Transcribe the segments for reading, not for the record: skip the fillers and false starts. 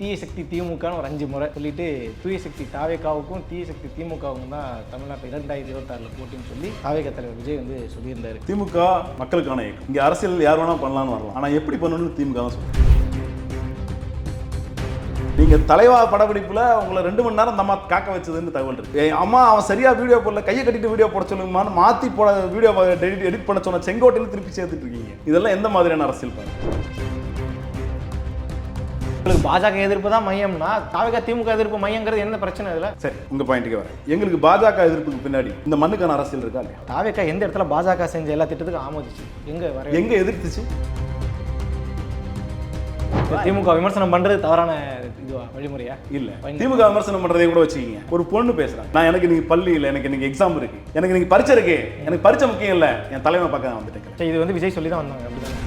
தீய சக்தி திமுகன்னு ஒரு 5 முறை சொல்லிட்டு தூய சக்தி தாவேகாவுக்கும் தீய சக்தி திமுகவுக்கும் தான் தமிழ்நாட்டில் 2026 போட்டின்னு சொல்லி தாவேகா தலைவர் விஜய் வந்து சொல்லியிருந்தாரு. திமுக மக்களுக்கான இயக்கம். இங்கே அரசியல் யார் வேணா பண்ணலாம்னு வரலாம், ஆனால் எப்படி பண்ணணும்னு திமுக தான் சொல்லுங்க. நீங்கள் தலைவா படப்பிடிப்பில் உங்களை 2 மணி நேரம் நம்ம காக்க வச்சதுன்னு தகவல் இருக்கு. அம்மா அவன் சரியா வீடியோ போடல, கையை கட்டிட்டு வீடியோ போட சொல்லுங்கம்மான்னு மாற்றி போட வீடியோ எடிட் பண்ண சொன்ன செங்கோட்டையில் திருப்பி சேர்த்துட்டு இருக்கீங்க. இதெல்லாம் எந்த மாதிரியான அரசியல் பாருங்க. பாஜக எதிர்ப்பு தான் மையம்னா தாவேகா திமுக எதிர்ப்பு மையங்கிறது என்ன பிரச்சனை இதில்? சரி, உங்க பாயிண்ட்டுக்கு வரேன். எங்களுக்கு பாஜக எதிர்ப்புக்கு பின்னாடி இந்த மண்ணுக்கான அரசியல் இருக்கா இல்லையா? தாவேகா எந்த இடத்துல பாஜக செஞ்ச எல்லா திட்டத்துக்கும் ஆமோதிச்சு, எங்க எதிர்த்துச்சு? திமுக விமர்சனம் பண்றது தவறான இதுவா, வழிமுறையா? இல்ல, திமுக விமர்சனம் பண்றதை கூட வச்சுக்கீங்க. ஒரு பொண்ணு பேசுறேன், நான் எனக்கு நீங்க பள்ளி இல்லை, எனக்கு நீங்க எக்ஸாம் இருக்கு, எனக்கு நீங்க பரீட்சை இருக்கு, எனக்கு பரீட்சை முக்கியம் இல்லை, என் தலைவனை பார்க்க வந்துட்டேன். இது வந்து விஜய் சொல்லி தான் வந்தாங்க. அப்படிதான்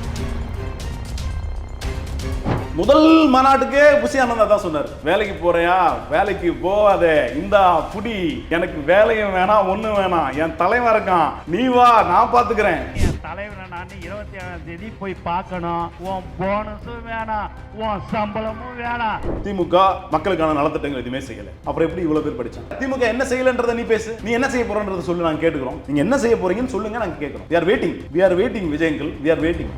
முதல் மாநாட்டுக்கே புஷி ஆனந்தா தான் சொன்னார், வேலைக்கு போறியா, வேலைக்கு போவாதே, இந்தா புடி, எனக்கு வேலையும் வேணாம் ஒண்ணும் வேணாம், என் தலைவன் இருக்கான், நீ வா நான் பாத்துக்கிறேன். என் தலைவனை நான் 27ஆம் தேதி போய் பார்க்கணும், உன் போனஸும் வேணாம், உன் சம்பளமும் வேணாம். திமுக மக்களுக்கான நலத்திட்டங்கள் எதுவுமே செய்யல, அப்புறம் எப்படி இவ்வளவு பேர் படிச்சாங்க? திமுக என்ன செய்யலன்றதை நீ பேசு, நீ என்ன செய்ய போறன்றதை சொல்லு, நாங்க கேட்டுக்கிறோம். நீங்க என்ன செய்ய போறீங்கன்னு சொல்லுங்க, நாங்க கேட்கிறோம். we are waiting விஜயங்கள், we are waiting.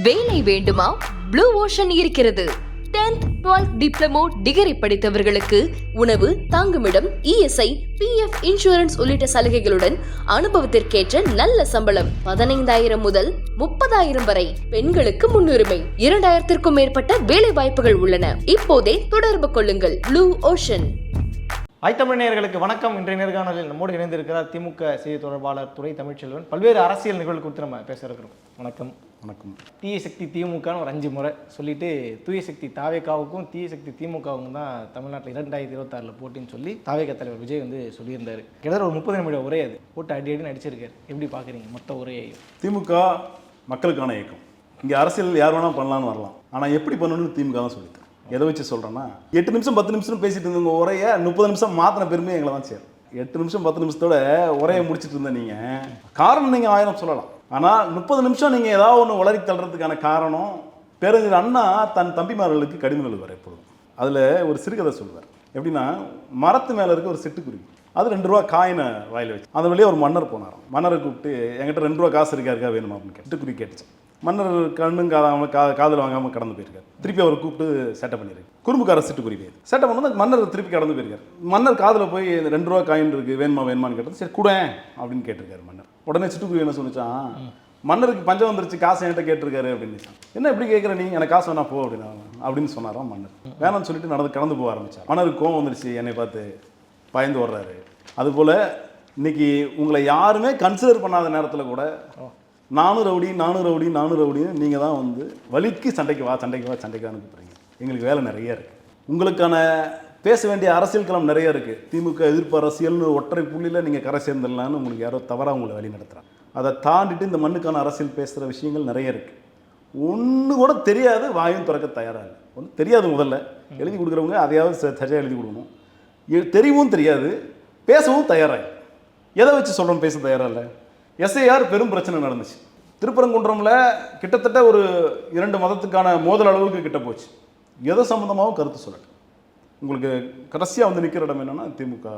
வேலை வேண்டுமா? ப்ளூ ஓஷன் இருக்கிறது. 10th 12th டிப்ளமோ டிகிரி படித்தவர்களுக்கு உணவு, தங்குமிடம், இஎஸ்ஐ, பிஎஃப் இன்சூரன்ஸ் உள்ளிட்ட சலுகைகளுடன் அனுபவத்திற்கேற்ற நல்ல சம்பளம் 15,000 முதல் 30,000 வரை. பெண்களுக்கு முன்னுரிமை. 2,000க்கும் மேற்பட்ட வேலை வாய்ப்புகள் உள்ளன. இப்போதே தொடர்பு கொள்ளுங்கள். Blue ocean. தமிழ் நேயர்களுக்கு வணக்கம். இன்றைய நேர்காணலில் நம்மோடு இணைந்திருக்கிறார் திமுக செய்தி தொடர்பாளர் துரை தமிழ்ச்செல்வன். பல்வேறு அரசியல் நிகழ்வு குறித்து நம்ம பேச இருக்கிறோம். வணக்கம். வணக்கம். தீய சக்தி திமுகன்னு ஒரு 5 முறை சொல்லிட்டு தூய சக்தி தாவேகாவுக்கும் தீய சக்தி திமுகவுக்கும் தான் தமிழ்நாட்டில் 2026 போட்டின்னு சொல்லி தாவேகா தலைவர் விஜய் வந்து சொல்லியிருந்தாரு. கிட்டத்தட்ட ஒரு 30 நிமிட உரை அது போட்டு அடி நடிச்சிருக்காரு. எப்படி பார்க்குறீங்க மொத்த உரையையும்? திமுக மக்களுக்கான இயக்கம். இங்கே அரசியல் யார் வேணா பண்ணலான்னு வரலாம், ஆனால் எப்படி பண்ணணும்னு திமுக தான் சொல்லித்தேன். எதை வச்சு சொல்கிறேன்னா, 8 நிமிஷம் 10 நிமிஷம் பேசிட்டு இருந்தவங்க உரையை 30 நிமிஷம் மாற்றின பெருமையை எங்களை தான் சேரும். 8 நிமிஷம் 10 நிமிஷத்தோட உரையை முடிச்சுட்டு இருந்த நீங்கள் காரணம் நீங்கள் 1000 சொல்லலாம், ஆனால் 30 நிமிஷம் நீங்கள் ஏதாவது ஒன்று உளறி தள்ளுறதுக்கான காரணம், பேரறிஞர் அண்ணா தன் தம்பிமார்களுக்கு கடிதம் எழுதுவார் எப்பொழுதும். அதில் ஒரு சிறுகதை சொல்லுவார். எப்படின்னா, மரத்து மேலே இருக்க ஒரு சிட்டுக்குருவி, அது 2 ரூபா காயினை வாயில் வச்சு அந்த வழியாக ஒரு மன்னர் போனாராம். மன்னரை கூப்பிட்டு, என்கிட்ட 2 ரூபா காசு இருக்கா வேணுமா அப்படின்னு சிட்டுக்குருவி கேட்டுச்சு. மன்னர் கண்ணும் காதாமல் காதில் வாங்காமல் கடந்து போயிருக்காரு. திருப்பி அவர் கூப்பிட்டு செட்டப் பண்ணியிருக்கு. குறும்புக்கார சிட்டுக்குருவி செட்டப் பண்ணது மன்னர் திருப்பி கடந்து போயிருக்காரு. மன்னர் காதில் போய் 2 ரூபா காயின் இருக்குது, வேணுமான்னு கேட்டது. சரி கூட அப்படின்னு கேட்டிருக்காரு மன்னர். உடனே சிட்டுக்குருவி என்ன சொன்னிச்சான், மன்னருக்கு பஞ்சம் வந்துருச்சு, காசு என்கிட்ட கேட்டிருக்காரு அப்படின்னு. என்ன எப்படி கேட்குற நீ, எனக்கு காசு வேணா போ அப்படின்னு சொன்னாராம் மன்னர். வேணாம்னு சொல்லிட்டு கடந்து போக ஆரம்பிச்சார். மன்னருக்கு கோவம் வந்துருச்சு, என்னை பார்த்து பயந்து வர்றாரு. அதுபோல் இன்னைக்கு உங்களை யாருமே கன்சிடர் பண்ணாத நேரத்தில் கூட நானும் ரவுடின்னு நீங்கள் தான் வந்து வலிக்கு சண்டைக்கு வா அனுப்புறீங்க. எங்களுக்கு வேலை நிறைய இருக்குது, உங்களுக்கான பேச வேண்டிய அரசியல் களம் நிறைய இருக்குது. திமுக எதிர்ப்பு அரசியல்னு ஒற்றை புள்ளியில் நீங்கள் கரை சேர்ந்துடலான்னு உங்களுக்கு யாரோ தவறாக உங்களை வழி நடத்துகிறாங்க. அதை தாண்டிட்டு இந்த மண்ணுக்கான அரசியல் பேசுகிற விஷயங்கள் நிறைய இருக்குது. ஒன்று கூட தெரியாது, வாயும் திறக்க தயாராக இல்லை. ஒன்று தெரியாது, முதல்ல எழுதி கொடுக்குறவங்க அதையாவது சரியாக எழுதி கொடுக்கணும். தெரியவும் தெரியாது, பேசவும் தயாராக. எதை வச்சு சொல்கிறோம் பேச தயாராக இல்லை? எஸ்ஐஆர் பெரும் பிரச்சனை நடந்துச்சு. திருப்பரங்குன்றம்ல கிட்டத்தட்ட ஒரு 2 மதத்துக்கான மோதல் அளவுக்கு கிட்ட போச்சு. எதை சம்மந்தமாகவும் கருத்து சொல்லட்டும். உங்களுக்கு கடைசியாக வந்து நிற்கிற இடம் என்னென்னா, திமுக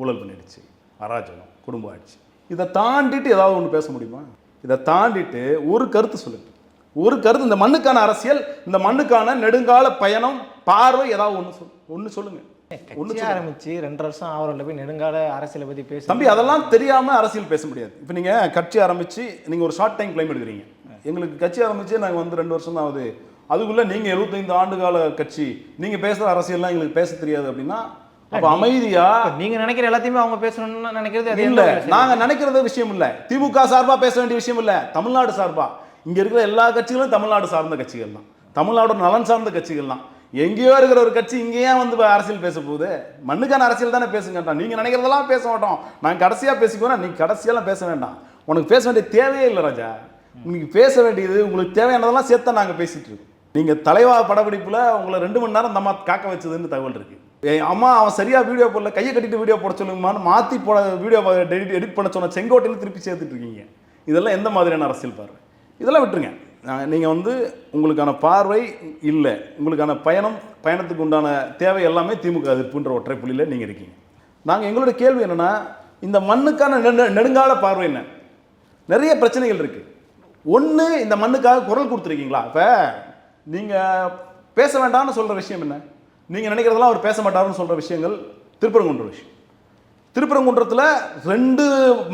ஊழல் பண்ணிடுச்சு, அராஜகம், குடும்ப ஆட்சி. இதை தாண்டிட்டு ஏதாவது ஒன்று பேச முடியுமா? இதை தாண்டிட்டு ஒரு கருத்து சொல்லுங்க. ஒரு கருத்து, இந்த மண்ணுக்கான அரசியல், இந்த மண்ணுக்கான நெடுங்கால பயணம், பார்வை, ஏதாவது ஒன்று சொல்லுங்க. ஆரம்பிச்சு 2 வருஷம் ஆவரில் போய் நெடுங்கால அரசியலை பற்றி பேச தம்பி, அதெல்லாம் தெரியாமல் அரசியல் பேச முடியாது. இப்போ நீங்கள் கட்சி ஆரம்பித்து நீங்கள் ஒரு ஷார்ட் டைம் கிளைம் எடுக்கிறீங்க. எங்களுக்கு கட்சி ஆரம்பித்து நாங்கள் வந்து 2 வருஷம் தான் ஆகுது, அதுக்குள்ளே நீங்கள் 75 ஆண்டுகால கட்சி, நீங்கள் பேசுகிற அரசியல்லாம் எங்களுக்கு பேச தெரியாது அப்படின்னா, அப்போ அமைதியா நீங்கள் நினைக்கிற எல்லாத்தையுமே அவங்க பேசணும்னு நினைக்கிறது அது இல்லை. நாங்கள் நினைக்கிறது விஷயம் இல்லை, திமுக சார்பாக பேச வேண்டிய விஷயம் இல்லை, தமிழ்நாடு சார்பாக. இங்கே இருக்கிற எல்லா கட்சிகளும் தமிழ்நாடு சார்ந்த கட்சிகள் தான், தமிழ்நாடு நலன் சார்ந்த கட்சிகள் தான். எங்கேயோ இருக்கிற ஒரு கட்சி இங்கேயே வந்து அரசியல் பேச போகுது? மண்ணுக்கான அரசியல் தானே பேசுங்கட்டான். நீங்கள் நினைக்கிறதெல்லாம் பேச மாட்டோம், நாங்கள் கடைசியாக பேசிக்குவோம். நீங்கள் கடைசியெல்லாம் பேச வேண்டாம், உனக்கு பேச வேண்டிய தேவையே இல்லை ராஜா. உங்களுக்கு பேச வேண்டியது, உங்களுக்கு தேவையானதெல்லாம் சேர்த்தா நாங்கள் பேசிகிட்டு இருக்கோம். நீங்கள் தலைவா படப்பிடிப்பில் உங்களை 2 மணி நேரம் இந்த அம்மா காக்க வச்சதுன்னு தகவல் இருக்குது. அம்மா அவன் சரியாக வீடியோ போடல, கையை கட்டிட்டு வீடியோ போட சொல்லுங்கம்மான்னு மாற்றி போட வீடியோ எடிட் பண்ண சொன்ன செங்கோட்டையில் திருப்பி சேர்த்துட்டு இருக்கீங்க. இதெல்லாம் எந்த மாதிரியான அரசியல் பார்வை? இதெல்லாம் விட்டுருங்க. நீங்கள் வந்து உங்களுக்கான பார்வை இல்லை, உங்களுக்கான பயணத்துக்கு உண்டான தேவை எல்லாமே திமுக எதிர்ப்புன்ற ஒற்றை புள்ளியில் நீங்கள் இருக்கீங்க. நாங்கள் எங்களோட கேள்வி என்னென்னா, இந்த மண்ணுக்கான நெடுங்கால பார்வை என்ன? நிறைய பிரச்சனைகள் இருக்குது. ஒன்று, இந்த மண்ணுக்காக குரல் கொடுத்துருக்கீங்களா? இப்போ நீங்கள் பேச வேண்டாம்னு சொல்கிற விஷயம் என்ன? நீங்கள் நினைக்கிறதெல்லாம் அவர் பேச மாட்டாருன்னு சொல்கிற விஷயங்கள் திருப்பரங்குன்ற விஷயம். திருப்பரங்குன்றத்தில் 2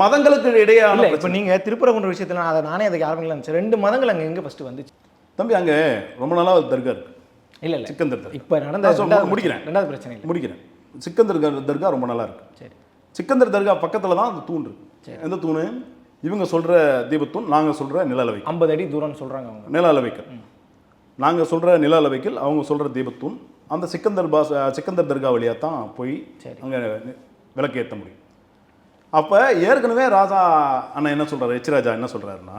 மதங்களுக்கு இடையே இப்போ நீங்கள் திருப்பரங்குன்ற விஷயத்தில் அதை நானே அதுக்கு ஆரம்பிக்கலாம் இருந்துச்சு. 2 மதங்கள் அங்கே எங்கே ஃபஸ்ட்டு வந்துச்சு தம்பி? அங்கே ரொம்ப நாளாக தர்கா இருக்கு. இல்லை சிக்கந்தர் தர்கா. இப்போ நடந்த முடிக்கிறேன், 2வது பிரச்சனை இல்லை, முடிக்கிறேன். சிக்கந்தர் தர்கா ரொம்ப நல்லா இருக்கு. சரி, சிக்கந்தர் தர்கா பக்கத்தில் தான் அந்த தூண் இருக்கு. எந்த தூணு? இவங்க சொல்கிற தீபத்தூண், நாங்கள் சொல்கிற நில அளவை 50 அடி தூரம்னு சொல்கிறாங்க அவங்க. நில அளவைக்கல். நாங்கள் சொல்கிற நில அளவைக்கல், அவங்க சொல்கிற தீபத்தூண். அந்த சிக்கந்தர் தர்கா வழியாக தான் போய் அங்கே விளக்கு ஏற்ற முடியும். அப்போ ஏற்கனவே ராஜா அண்ணா என்ன சொல்கிறார், எச் ராஜா என்ன சொல்கிறாருன்னா,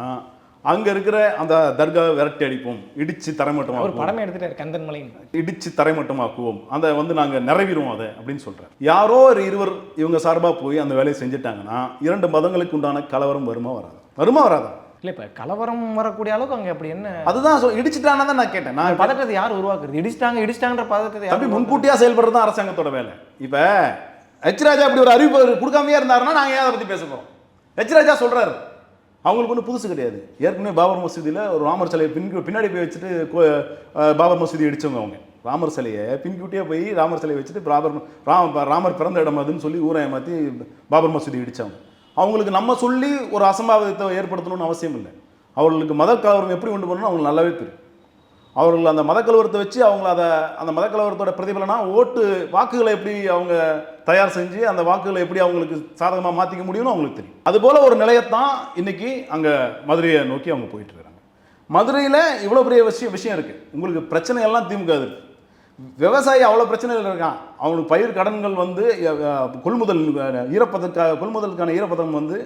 அங்கே இருக்கிற அந்த தர்காவை விரட்டி அடிப்போம், இடித்து தரைமட்டமாக ஒரு படமே எடுத்துட்டார் கந்தன்மலை, இடித்து தரைமட்டமாக்குவோம், அதை வந்து நாங்கள் நிறைவேறுவோம் அதை அப்படின்னு சொல்கிறார். யாரோ ஒரு இருவர் இவங்க சார்பாக போய் அந்த வேலையை செஞ்சுட்டாங்கன்னா 2 மதங்களுக்கு உண்டான கலவரம் வருமா வராதா? இல்லை, இப்போ கலவரம் வரக்கூடிய அளவுக்கு அங்கே அப்படி என்ன? அதுதான் இடிச்சிட்டானா தான் நான் கேட்டேன். நான் பதட்டத்தை யார் உருவாக்குறது? இடிச்சிட்டாங்கன்ற பதட்டத்தை தம்பி முன்கூட்டியாக செயல்படுறது தான் அரசாங்கத்தோட வேலை. இப்போ எச் ராஜா அப்படி ஒரு அறிவிப்பு கொடுக்காமையே இருந்தாருன்னா நாங்கள் ஏன் அதை பற்றி பேச போகிறோம்? எச் ராஜா சொல்கிறாரு, அவங்களுக்கு ஒன்றும் புதுசு கிடையாது. ஏற்கனவே பாபர் மசூதியில் ஒரு ராமர் சிலையை பின்னாடி போய் வச்சுட்டு பாபர் மசூதி அடித்தவங்க. அவங்க ராமர் சிலையை பின்கூட்டியே போய் ராமர் சிலையை வச்சுட்டு ராமர் பிறந்த இடம் அதுன்னு சொல்லி ஊரை ஏமாற்றி பாபர் மசூதி இடித்தவங்க. அவங்களுக்கு நம்ம சொல்லி ஒரு அசம்பாவிதத்தை ஏற்படுத்தணும்னு அவசியம் இல்லை. அவர்களுக்கு மத கலவரம் எப்படி கொண்டு போகணும்னு அவங்களுக்கு நல்லாவே தெரியும். அவர்கள் அந்த மதக்கலவரத்தை வச்சு அந்த மதக்கலவரத்தோட பிரதிபலனாக வாக்குகளை எப்படி அவங்க தயார் செஞ்சு அந்த வாக்குகளை எப்படி அவங்களுக்கு சாதகமாக மாற்றிக்க முடியும்னு அவங்களுக்கு தெரியும். அதுபோல் ஒரு நிலையத்தான் இன்னைக்கு அங்கே மதுரையை நோக்கி அவங்க போயிட்டு இருக்காங்க. மதுரையில் இவ்வளோ பெரிய விஷயம் இருக்குது. உங்களுக்கு பிரச்சனை எல்லாம் திமுக இருக்குது. விவசாயி அவ்வளோ பிரச்சனைகள் இருக்கான். அவனுக்கு பயிர் கடன்கள் வந்து கொள்முதலுக்கான ஈரப்பதம் வந்து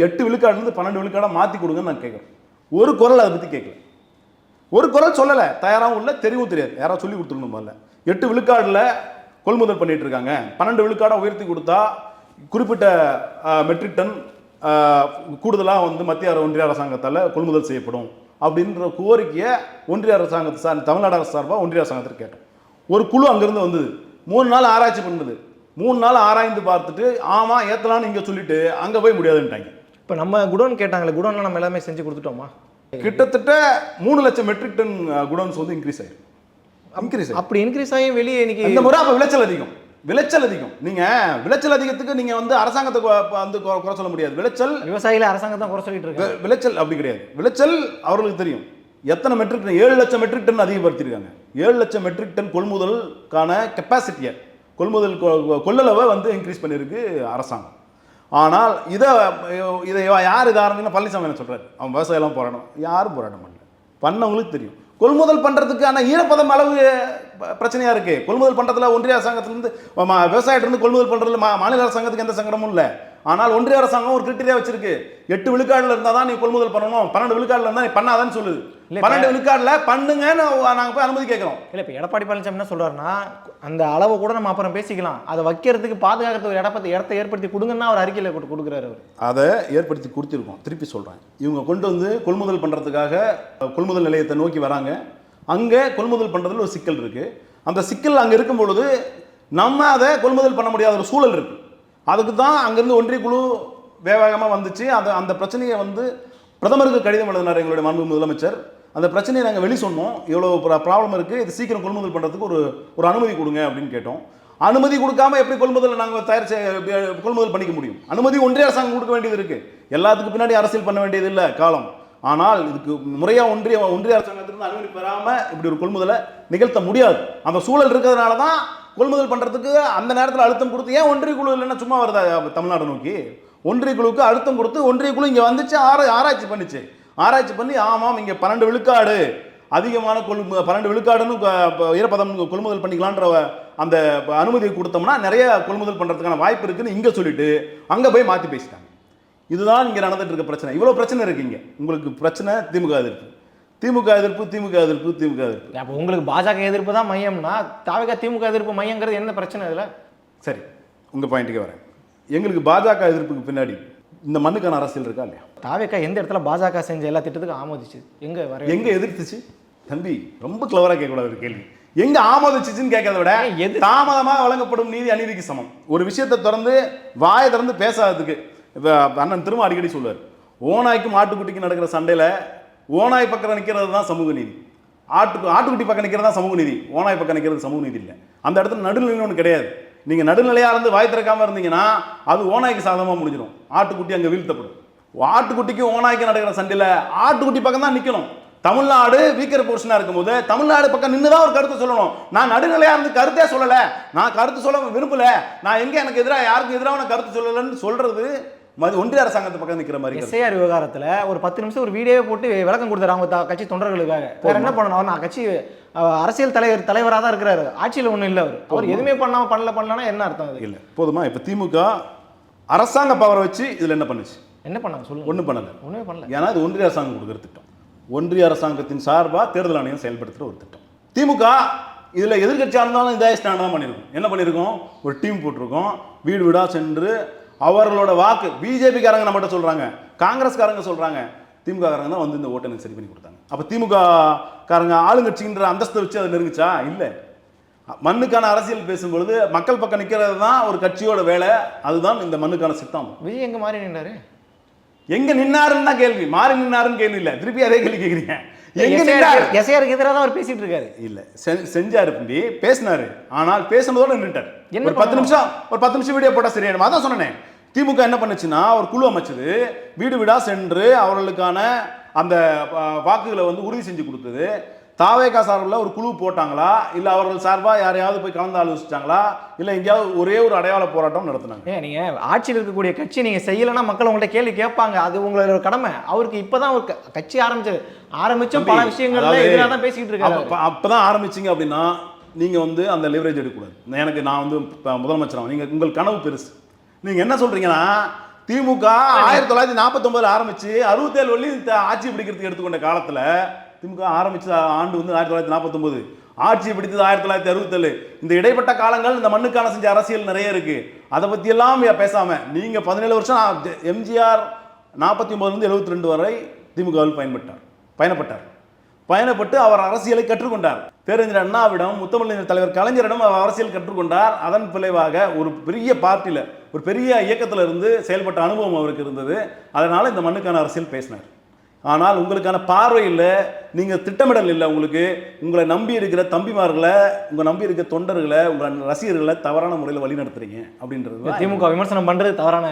8 விழுக்காடுலேருந்து 12 விழுக்காடாக மாற்றி கொடுங்கன்னு நான் கேட்குறேன். ஒரு குரல் அதை பற்றி கேட்கல, ஒரு குரல் சொல்லலை, தயாராகவும் இல்லை, தெரியவும் தெரியாது. யாராவது சொல்லி கொடுத்துருக்கணும். முதல்ல 8 விழுக்காடில் கொள்முதல் பண்ணிட்டு இருக்காங்க, 12 விழுக்காடாக உயர்த்தி கொடுத்தா குறிப்பிட்ட மெட்ரிக் டன் கூடுதலாக வந்து மத்திய ஒன்றிய அரசாங்கத்தால் கொள்முதல் செய்யப்படும் அப்படின்ற கோரிக்கையை ஒன்றிய அரசாங்கத்தை தமிழ்நாடு அரசு சார்பாக ஒன்றிய அரசாங்கத்தில் கேட்டோம். ஒரு குழு அங்கேருந்து வந்தது, 3 நாள் ஆராய்ச்சி பண்ணுது, 3 நாள் ஆராய்ந்து பார்த்துட்டு ஆமாம் ஏற்றலான்னு இங்கே சொல்லிட்டு அங்கே போய் முடியாதுன்ட்டாங்க. இப்போ நம்ம குடோன் கேட்டாங்களே, குடோன்லாம் நம்ம எல்லாமே செஞ்சு கொடுத்துட்டோமா? கிட்டத்தட்ட 3 லட்சம் மெட்ரிக் டன் குடோன்ஸ் வந்து இன்க்ரீஸ் ஆயிருக்கு. அப்படி இன்க்ரீஸ் ஆகி வெளியே இன்னைக்கு இந்த முறை அப்போ விளைச்சல் அதிகம். நீங்கள் விளைச்சல் அதிகத்துக்கு நீங்கள் வந்து அரசாங்கத்தை வந்து குறை சொல்ல முடியாது. விவசாயிகளை அரசாங்கம் தான் குறை சொல்லிட்டு இருக்கு. விளைச்சல் அப்படி கிடையாது. விளைச்சல் அவர்களுக்கு தெரியும். எத்தனை மெட்ரிக் டன்? 7 லட்சம் மெட்ரிக் டன் அதிகப்படுத்தியிருக்காங்க. 7 லட்சம் மெட்ரிக் டன் கொள்முதலுக்கான கெப்பாசிட்டியை, கொள்ளளவை வந்து இன்க்ரீஸ் பண்ணியிருக்கு அரசாங்கம். ஆனால் இதை யார் இதை ஆரம்பிங்கன்னா பழனிசாமி என்ன சொல்கிறார், அவன் விவசாயம்லாம் போராடம். யாரும் போராட்டம் பண்ணல, பண்ணவங்களுக்கு தெரியும். கொள்முதல் பண்ணுறதுக்கான ஈரப்பதம் அளவு பிரச்சனையாக இருக்குது. கொள்முதல் பண்ணுறதுல ஒன்றிய அரசாங்கத்திலேருந்து விவசாயத்திலேருந்து கொள்முதல் பண்ணுறதுல மாநில அரசாங்கத்துக்கு எந்த சங்கடமும் இல்லை. ஆனால் ஒன்றிய அரசாங்கம் ஒரு கிரிட்டீரியா வச்சிருக்கு. 8 விழுக்காடுல இருந்தால் தான் நீ கொள்முதல் பண்ணணும், 12 விழுக்காடுல இருந்தால் நீ பண்ணாதான்னு சொல்லுது. 12 விழுக்காடுல பண்ணுங்கன்னு நாங்கள் போய் அனுமதி கேட்குறோம். இல்லை, இப்போ எடப்பாடி பழனிசாமி என்ன சொல்கிறாருன்னா, அந்த அளவை கூட நம்ம அப்புறம் பேசிக்கலாம், அதை வைக்கிறதுக்கு பாதுகாக்கிறதுக்கு ஒரு இடத்தை ஏற்படுத்தி கொடுங்கன்னா அவர் அறிக்கையில் கொடுக்குறாரு. அவர் அதை ஏற்படுத்தி கொடுத்துருக்கோம். திருப்பி சொல்கிறேன், இவங்க கொண்டு வந்து கொள்முதல் பண்ணுறதுக்காக கொள்முதல் நிலையத்தை நோக்கி வராங்க. அங்கே கொள்முதல் பண்ணுறதுல ஒரு சிக்கல் இருக்குது. அந்த சிக்கல் அங்கே இருக்கும் பொழுது நம்ம அதை கொள்முதல் பண்ண முடியாத ஒரு சூழல் இருக்குது. அதுக்கு தான் அங்கேருந்து ஒன்றிய குழு வேகமாக வந்துச்சு. அந்த பிரச்சனையை வந்து பிரதமருக்கு கடிதம் எழுதினார் எங்களுடைய மாண்பு முதலமைச்சர். அந்த பிரச்சனையை நாங்கள் வெளி சொன்னோம், இவ்வளோ ப்ராப்ளம் இருக்குது, இது சீக்கிரம் கொள்முதல் பண்ணுறதுக்கு ஒரு அனுமதி கொடுங்க அப்படின்னு கேட்டோம். அனுமதி கொடுக்காம எப்படி கொள்முதல் நாங்கள் கொள்முதல் பண்ணிக்க முடியும்? அனுமதி ஒன்றிய அரசாங்கம் கொடுக்க வேண்டியது இருக்குது. எல்லாத்துக்கும் பின்னாடி அரசியல் பண்ண வேண்டியது இல்லை காலம். ஆனால் இதுக்கு முறையாக ஒன்றிய அரசாங்கத்திலிருந்து அனுமதி பெறாமல் இப்படி ஒரு கொள்முதலை நிகழ்த்த முடியாது. அந்த சூழல் இருக்கிறதுனால தான் கொள்முதல் பண்ணுறதுக்கு அந்த நேரத்தில் அழுத்தம் கொடுத்து, ஏன் ஒன்றிய குழு இல்லைன்னா சும்மா வருதா தமிழ்நாடு நோக்கி? ஒன்றிய குழுவுக்கு அழுத்தம் கொடுத்து ஒன்றிய குழு இங்கே வந்துச்சு, ஆராய்ச்சி பண்ணிச்சு. ஆராய்ச்சி பண்ணி ஆமாம் இங்கே 12 விழுக்காடு அதிகமான 12 விழுக்காடுன்னு ஈரப்பதம் கொள்முதல் பண்ணிக்கலான்ற அந்த அனுமதியை கொடுத்தோம்னா நிறைய கொள்முதல் பண்ணுறதுக்கான வாய்ப்பு இருக்குன்னு இங்கே சொல்லிட்டு அங்கே போய் மாற்றி பேசிட்டாங்க. இதுதான் இங்கே நடந்துட்டு இருக்க பிரச்சனை. இவ்வளோ பிரச்சனை இருக்குங்க. உங்களுக்கு பிரச்சனை திமுக இருக்குது. திமுக எதிர்ப்பு, திமுக எதிர்ப்பு, திமுக எதிர்ப்பு. அப்போ உங்களுக்கு பாஜக எதிர்ப்பு தான் மையம்னா தாவேகா திமுக எதிர்ப்பு மையங்கிறது என்ன பிரச்சனை இதில்? சரி, உங்கள் பாயிண்ட்டுக்கே வரேன். எங்களுக்கு பாஜக எதிர்ப்புக்கு பின்னாடி இந்த மண்ணுக்கான அரசியல் இருக்கா இல்லையா? தாவேகா எந்த இடத்துல பாஜக செஞ்ச எல்லா திட்டத்துக்கும் ஆமோதிச்சு? எங்க எதிர்த்துச்சு? தம்பி ரொம்ப கிளவரா கேட்கக்கூடாது ஒரு கேள்வி. எங்க ஆமோதிச்சுன்னு கேட்கறத விட தாமதமாக வழங்கப்படும் நீதி அநீதிக்கு சமம். ஒரு விஷயத்தை திறந்து வாயை திறந்து பேசாததுக்கு இப்போ அண்ணன் திரும்ப அடிக்கடி சொல்லுவார், ஓநாய்க்கும் ஆட்டுக்குட்டிக்கும் நடக்கிற சண்டையில் ஓநாய் பக்கம் நிற்கிறது தான் சமூக நீதி, ஆட்டுக்குட்டி பக்கம் நிற்கிறது தான் சமூக நீதி, ஓநாய் பக்கம் நிற்கிறது சமூக நீதி இல்லை. அந்த இடத்துல நடுநிலைன்னு ஒன்று கிடையாது. நீங்கள் நடுநிலையாக இருந்து வாய் திறக்காமல் இருந்தீங்கன்னா அது ஓநாய்க்கு சாதகமாக முடிஞ்சிடும், ஆட்டுக்குட்டி அங்கே வீழ்த்தப்படும். ஆட்டுக்குட்டிக்கும் ஓநாய்க்கும் நடக்கிற சண்டையில் ஆட்டுக்குட்டி பக்கம் தான் நிற்கணும். தமிழ்நாடு வீக்கர் போர்ஷனாக இருக்கும்போது தமிழ்நாடு பக்கம் நின்று தான் ஒரு கருத்தை சொல்லணும். நான் நடுநிலையாக இருந்து கருத்தே சொல்லலை, நான் கருத்து சொல்ல விரும்பல, நான் எங்கே எனக்கு எதிராக யாருக்கும் எதிராக கருத்து சொல்லலைன்னு சொல்றது ஒன்றிய அரசாங்கத்து பக்கம் நிற்கிற மாதிரி. எஸ்ஐஆர் விவகாரத்தில் ஒரு 10 நிமிஷம் ஒரு வீடியோவை போட்டு விளக்கம் கொடுத்தாரு அவங்க கட்சி தொண்டர்களுக்காக. வேற என்ன பண்ணணும்? நான் கட்சி அரசியல் தலைவராக தான் இருக்கிறாரு, ஆட்சியில் ஒன்றும் இல்லை. அவர் எதுவுமே பண்ணலன்னா என்ன அர்த்தம்? அது இல்லை போதுமா? இப்போ திமுக அரசாங்க பவரை வச்சு இதில் என்ன பண்ணுச்சு? என்ன பண்ணாங்க சொல்லுங்க? ஒன்றும் பண்ணலை, ஒன்றுமே பண்ணல. ஏன்னா இது ஒன்றிய அரசாங்கம் கொடுக்குற திட்டம், ஒன்றிய அரசாங்கத்தின் சார்பாக தேர்தல் ஆணையம் செயல்படுத்துகிற ஒரு திட்டம். திமுக இதில் எதிர்கட்சியாக இருந்தாலும் இதே ஸ்டாண்ட் தான் பண்ணியிருக்கோம். என்ன பண்ணியிருக்கோம்? ஒரு டீம் போட்டிருக்கோம், வீடு வீடாக சென்று அவர்களோட வாக்கு பிஜேபிக்காரங்க நம்மகிட்ட சொல்கிறாங்க, காங்கிரஸ்காரங்க சொல்கிறாங்க, திமுக காரங்க தான் வந்து இந்த ஓட்டை எனக்கு சரி பண்ணி கொடுத்தாங்க. அப்போ திமுக காரங்க ஆளுங்கட்சின்ற அந்தஸ்தை வச்சு அதை நெருங்குச்சா? இல்லை. மண்ணுக்கான அரசியல் பேசும்பொழுது மக்கள் பக்கம் நிற்கிறது தான் ஒரு கட்சியோட வேலை, அதுதான் இந்த மண்ணுக்கான சித்தம். விஜய் எங்கே மாறி நின்றாரு? எங்க நின்னாருன்னு தான் கேள்வி, மாறி நின்னாருன்னு கேள்வி இல்லை. திருப்பி அதே கேள்வி கேட்குறீங்க. எஸ்ஐஆருக்கு எதிராக தான் அவர் பேசிட்டு இருக்காரு. இல்ல செஞ்சாரு, பேசினாரு, ஆனால் பேசினதோட நின்றுட்டார். ஒரு 10 நிமிஷம் வீடியோ போட்டா சரியாயிடும். அதான் சொன்னேன், திமுக என்ன பண்ணுச்சுன்னா ஒரு குழு அமைச்சது, வீடு வீடா சென்று அவர்களுக்கான அந்த வாக்குகளை வந்து உறுதி செஞ்சு கொடுத்தது. தாவேகா சார்பில் ஒரு குழு போட்டாங்களா, இல்லை அவர்கள் சார்பாக யாரையாவது போய் கலந்து ஆலோசிச்சாங்களா, இல்லை எங்கேயாவது ஒரே ஒரு அடையாள போராட்டம் நடத்தினாங்க? நீங்கள் ஆட்சியில் இருக்கக்கூடிய கட்சி நீங்கள் செய்யலைன்னா மக்கள் உங்கள்கிட்ட கேள்வி கேட்பாங்க, அது உங்களோட கடமை. அவருக்கு இப்போதான் ஒரு கட்சி ஆரம்பிச்ச பல விஷயங்கள்ல எதிராக தான் பேசிக்கிட்டு இருக்காரு. அப்போதான் ஆரம்பிச்சிங்க அப்படின்னா நீங்கள் வந்து அந்த லிவரேஜ் எடுக்கக்கூடாது. நான் வந்து முதலமைச்சர், நீங்கள் உங்கள் கனவு பெருசு. நீங்கள் என்ன சொல்கிறீங்கன்னா திமுக 1949 ஆரம்பித்து 67 வள்ளி ஆட்சி பிடிக்கிறதுக்கு எடுத்துக்கொண்ட காலத்தில் திமுக ஆரம்பிச்ச ஆண்டு வந்து 1949, ஆட்சியை பிடித்தது 1967. இந்த இடைப்பட்ட காலங்கள் இந்த மண்ணுக்கான செஞ்ச அரசியல் நிறைய இருக்கு. அதை பத்தி எல்லாம் பேசாம நீங்க 17 வருஷம் எம்ஜிஆர் 49 72 வரை திமுகவில் பயணப்பட்டு அவர் அரசியலை கற்றுக்கொண்டார். பேரறிஞர் அண்ணாவிடம், முத்தமிழ் தலைவர் கலைஞரிடம் அவர் அரசியல் கற்றுக்கொண்டார். அதன் விளைவாக ஒரு பெரிய பார்ட்டியில், ஒரு பெரிய இயக்கத்தில் இருந்து செயல்பட்ட அனுபவம் அவருக்கு இருந்தது. அதனால இந்த மண்ணுக்கான அரசியல் பேசினார். ஆனால் உங்களுக்கான பார்வை இல்லை, நீங்கள் திட்டமிடல் இல்லை. உங்களை நம்பி இருக்கிற தம்பிமார்களை, உங்களை நம்பி இருக்கிற தொண்டர்களை, உங்கள் ரசிகர்களை தவறான முறையில் வழி நடத்துறீங்க அப்படின்றது. திமுக விமர்சனம் பண்ணுறது தவறான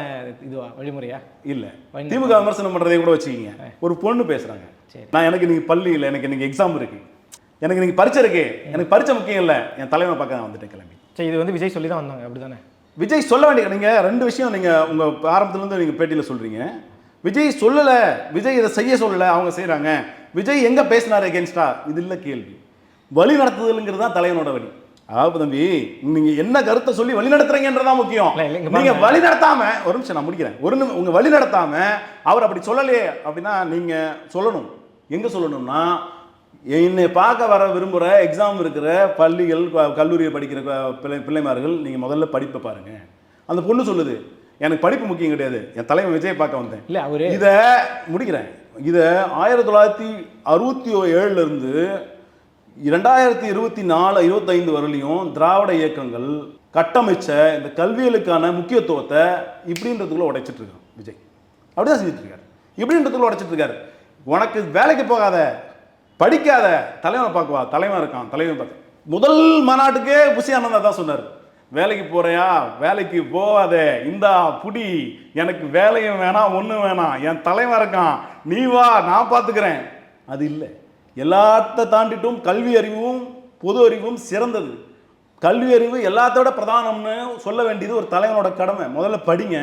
இதுவா, வழிமுறையா? இல்லை, திமுக விமர்சனம் பண்ணுறதை கூட வச்சுக்கிங்க. ஒரு பொண்ணு பேசுகிறாங்க, நான் எனக்கு நீங்கள் பள்ளி இல்லை, எனக்கு நீங்கள் எக்ஸாம் இருக்கு, எனக்கு நீங்கள் பரீட்சை இருக்கு, எனக்கு பரீட்சை முக்கியம் இல்லை, என் தலைவனை பார்க்க நான் வந்துட்டேன் கிளம்பி. சரி, இது வந்து விஜய் சொல்லி தான் வந்தாங்க, அப்படி தானே? விஜய் சொல்ல வேண்டிய நீங்கள் 2 விஷயம் நீங்கள் உங்கள் ஆரம்பத்துலேருந்து நீங்கள் பேட்டியில் சொல்கிறீங்க. விஜய் சொல்லலை, விஜய் இதை செய்ய சொல்லலை, அவங்க செய்கிறாங்க. விஜய் எங்கே பேசினார் எகென்ஸ்டா? இது இல்லை கேள்வி. வழி நடத்துதல்ங்கிறது தான் தலைவனோட வழி. அதாவது தம்பி, நீங்கள் என்ன கருத்தை சொல்லி வழி நடத்துறீங்கன்றதான் முக்கியம். நீங்கள் வழி நடத்தாம, ஒரு நிமிஷம் நான் முடிக்கிறேன், உங்கள் வழி நடத்தாம அவர் அப்படி சொல்லலையே அப்படின்னா நீங்கள் சொல்லணும். எங்கே சொல்லணும்னா, என்னை பார்க்க வர விரும்புகிற எக்ஸாம் இருக்கிற பள்ளிகள், கல்லூரியை படிக்கிற பிள்ளைமார்கள், நீங்கள் முதல்ல படிப்பை பாருங்கள். அந்த பொண்ணு சொல்லுது, எனக்கு படிப்பு முக்கியம் கிடையாது, என் தலைவன் விஜய் பார்க்க வந்தேன். இல்லை அவரு இதை முடிக்கிறேன். இதை 1967 இருந்து 2024 25 வரலையும் திராவிட இயக்கங்கள் கட்டமைச்ச இந்த கல்வியலுக்கான முக்கியத்துவத்தை இப்படின்றதுக்குள்ள உடைச்சிட்டு இருக்கான் விஜய். அப்படிதான் செஞ்சுட்டு இருக்காரு, இப்படின்றதுக்குள்ள உடைச்சிட்டு இருக்காரு. உனக்கு வேலைக்கு போகாத, படிக்காத, தலைவனை பார்க்குவா, தலைவன் இருக்கான், தலைவன் பார்க்க. முதல் மாநாட்டுக்கே புஷி ஆனந்தா தான் சொன்னார், வேலைக்கு போறியா, வேலைக்கு போகாதே, இந்தா புடி, எனக்கு வேலையும் வேணாம், ஒன்றும் வேணாம், என் தலைவன் இருக்கான், நீ வா, நான் பார்த்துக்கிறேன். அது இல்லை. எல்லாத்த தாண்டிட்டும் கல்வி அறிவும் பொது அறிவும் சிறந்தது. கல்வி அறிவு எல்லாத்தோட பிரதானம்னு சொல்ல வேண்டியது ஒரு தலைவனோட கடமை. முதல்ல படிங்க.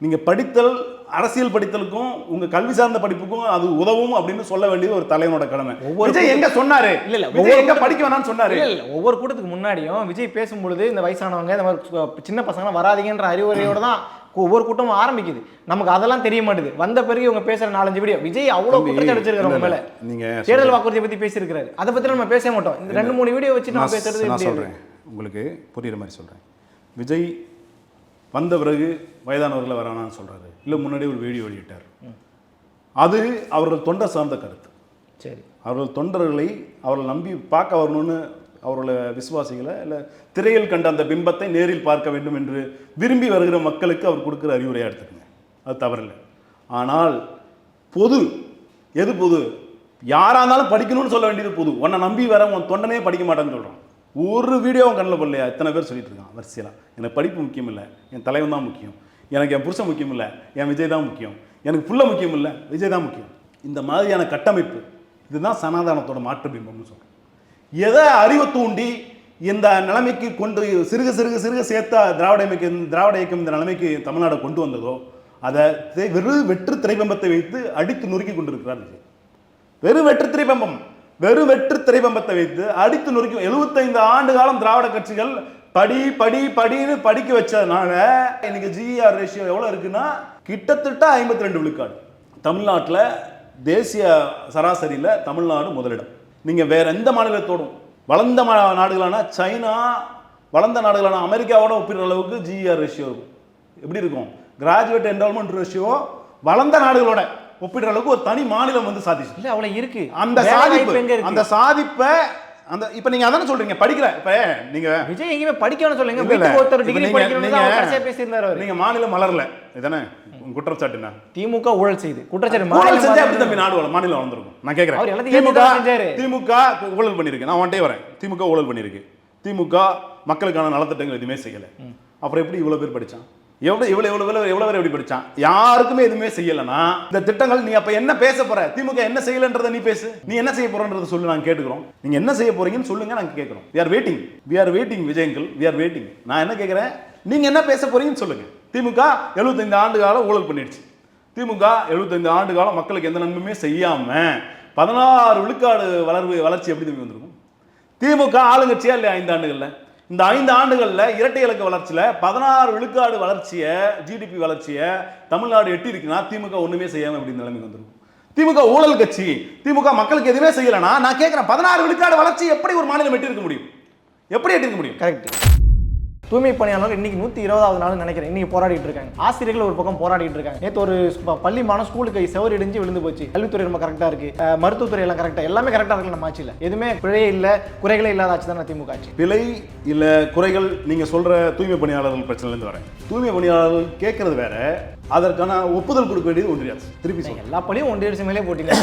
நீங்கள் படித்தல், அரசியல் படித்தலுக்கும் உங்கள் கல்வி சார்ந்த படிப்புக்கும் அது உதவும் அப்படின்னு சொல்ல வேண்டியது ஒரு தலைவனோட கடமை. விஜய் எங்க சொன்னாரு? இல்ல விஜய் எங்க படிக்க வேணாம்னு சொன்னாரு? இல்ல, ஒவ்வொரு கூட்டத்துக்கு முன்னாடியும் விஜய் பேசும்பொழுது இந்த வயசானவங்க, இந்த மாதிரி சின்ன பசங்க வராதீங்கன்ற அறிவுரையோட தான் ஒவ்வொரு கூட்டமும் ஆரம்பிக்குது. நமக்கு அதெல்லாம் தெரிய மாட்டேது. வந்த பிறகு இவங்க பேசுற 4-5 வீடியோ விஜய் அவ்வளோ குற்றச்சாட்டு அடிச்சிருக்காரு மேல. நீங்க தேர்தல் வாக்குறுதியை பத்தி பேசியிருக்காரு. அதை பத்தி நம்ம பேச மாட்டோம். இந்த 2-3 வீடியோ வச்சு நம்ம பேசுறது நான் சொல்றேன், உங்களுக்கு புரியுற மாதிரி சொல்றேன். விஜய் வந்த பிறகு வயதானவர்களை வரானான்னு சொல்றாரு, இல்லை முன்னாடியே ஒரு வீடியோ வெளியிட்டார். அது அவர்கள் தொண்டர் சார்ந்த கருத்து. சரி, அவர்கள் தொண்டர்களை அவர்கள் நம்பி பார்க்க வரணும்னு அவர்கள விசுவாசிகளை இல்லை திரையில் கண்ட அந்த பிம்பத்தை நேரில் பார்க்க வேண்டும் என்று விரும்பி வருகிற மக்களுக்கு அவர் கொடுக்குற அறிவுரையாக எடுத்துக்கங்க, அது தவறில்லை. ஆனால் பொது எது பொது? யாராக இருந்தாலும் படிக்கணும்னு சொல்ல வேண்டியது பொது. உன்னை நம்பி வர உன் தொண்டனே படிக்க மாட்டேன்னு சொல்கிறான். ஒரு வீடியோ அவன் கண்ணில் படலையா? இத்தனை பேர் சொல்லிட்டு இருக்கான் வரிசையாக. எனக்கு படிப்பு முக்கியம் இல்லை, என் தலைவன் தான் முக்கியம், எனக்கு என் புருஷன் முக்கியம் இல்லை, என் விஜய் தான் முக்கியம், எனக்கு புள்ள முக்கியம் இல்லை, விஜய் தான் முக்கியம். இந்த மாதிரியான கட்டமைப்பு இதுதான் சனாதனத்தோட மாற்று பிம்பம்னு சொல்கிறேன். எதை அறிவை தூண்டி இந்த நிலைமைக்கு கொண்டு சிறுக சிறுக சிறுக சேர்த்தா திராவிட இயக்கம் இந்த நிலைமைக்கு தமிழ்நாடை கொண்டு வந்ததோ அதை வெறும் வெற்று திரைபிம்பத்தை வைத்து அடித்து நொறுக்கி கொண்டிருக்கிறார் விஜய். வெறும் வெற்று திரைபிம்பத்தை வைத்து அடித்து நொறுக்கி 75 ஆண்டு காலம் திராவிட கட்சிகள் படின்னு படிக்க வச்சதுனால இன்னைக்கு GER ரேஷியோ எவ்வளோ இருக்குன்னா கிட்டத்தட்ட 52 விழுக்காடு. தமிழ்நாட்டில் தேசிய சராசரியில் தமிழ்நாடு முதலிடம். நீங்கள் வேற எந்த மாநிலத்தோடும் வளர்ந்த நாடுகளான சைனா, வளர்ந்த நாடுகளான அமெரிக்காவோட ஒப்பிடுற அளவுக்கு GER ரேஷியோ இருக்கும். எப்படி இருக்கும்? கிராஜுவேட் என்ரோல்மெண்ட் ரேஷியோ வளர்ந்த நாடுகளோட ஒப்பிடுற அளவுக்கு ஒரு தனி மாநிலம் வந்து சாதிச்சு. இல்லை அவ்வளோ இருக்கு. அந்த சாதிப்பை அந்த இப்ப நீங்க அதானே சொல்றீங்க, படிக்கிற இப்ப நீங்க விஜய் எங்கேயுமே படிக்கணும்னு சொல்லுங்க. வீட்டுக்கு ஒருத்தர் டிகிரி படிக்கணும்னு பேசியிருந்தாரு. நீங்க மாநிலம் மலரல இதானே குற்றச்சாட்டுனா? திமுக ஊழல் செய்து குற்றச்சாட்டு ஊழல் செஞ்சா எப்படி தம்பி நாடு மாநிலம் வளர்ந்துருக்கும்? நான் கேட்கிறேன். திமுக ஊழல் பண்ணிருக்கு, நான் வந்துட்டே வரேன். திமுக ஊழல் பண்ணிருக்கு, திமுக மக்களுக்கான நலத்திட்டங்கள் எதுவுமே செய்யல. அப்புறம் எப்படி இவ்வளவு பேர் படிச்சான்? எவ்வளவு பேர் எப்படி படிச்சான்? யாருக்குமே எதுவுமே செய்யலனா இந்த திட்டங்கள் நீ அப்ப என்ன பேச போற? திமுக என்ன செய்யலன்றத நீ பேசு. நீ என்ன செய்ய போறன்றத சொல்லு, நாங்க கேட்டுக்கிறோம். நீங்க என்ன செய்ய போறீங்கன்னு சொல்லுங்க, நாங்க கேட்கிறோம். we are waiting விஜயங்கள், we are waiting. நான் என்ன கேட்கிறேன், நீங்க என்ன பேச போறீங்கன்னு சொல்லுங்க. திமுக 75 ஆண்டு காலம் ஊழல் பண்ணிடுச்சு. திமுக 75 ஆண்டு காலம் மக்களுக்கு எந்த நன்மையுமே செய்யாம 16 விழுக்காடு வளர்ச்சி எப்படி திரும்பி வந்திருக்கும்? திமுக ஆளுங்கட்சியா இல்லையா 5 ஆண்டுகள்ல? இந்த 5 ஆண்டுகள்ல இரட்டை இலக்க வளர்ச்சியில 16 விழுக்காடு வளர்ச்சியை, GDP வளர்ச்சியை தமிழ்நாடு எட்டி இருக்குன்னா திமுக ஒண்ணுமே செய்யாம எப்படி நிலைமைக்கு வந்துருக்கும்? திமுக ஊழல் கட்சி, திமுக மக்களுக்கு எதுவுமே செய்யலனா நான் கேட்கிறேன், 16 விழுக்காடு வளர்ச்சி எப்படி ஒரு மாநிலம் எட்டி இருக்க முடியும்? எப்படி எட்டி இருக்க முடியும்? கரெக்ட். தூய்மை பணியாளர்கள் இன்னைக்கு 120வது நாள் நினைக்கிறேன் இன்னைக்கு போராடிட்டு இருக்காங்க. ஆசிரியர்கள் ஒரு பக்கம் போராடிட்டு இருக்காங்க. நேற்று ஒரு பள்ளி மாணவன் ஸ்கூலுக்கு செவர் இடிஞ்சு விழுந்து போச்சு. கல்வித்துறை நம்ம கரெக்டாக இருக்கு, மருத்துவத்துறை எல்லாம் கரெக்டாக, எல்லாமே கரெக்டாக இருக்கு. நம்ம ஆட்சியில் எதுவுமே பிழையே இல்லை, குறைகளே இல்லாத ஆட்சி தான் திமுக ஆட்சி. பிழை இல்லை குறைகள் நீங்க சொல்ற தூய்மை பணியாளர்கள் பிரச்சனையிலேருந்து வரேன். தூய்மை பணியாளர்கள் கேட்கறது வேற, அதற்கான ஒப்புதல் கொடுக்க வேண்டியது ஒன்றிய அரசு. திருப்பி எல்லா பள்ளியும் ஒன்றிய அரசு மேலே போட்டீங்க.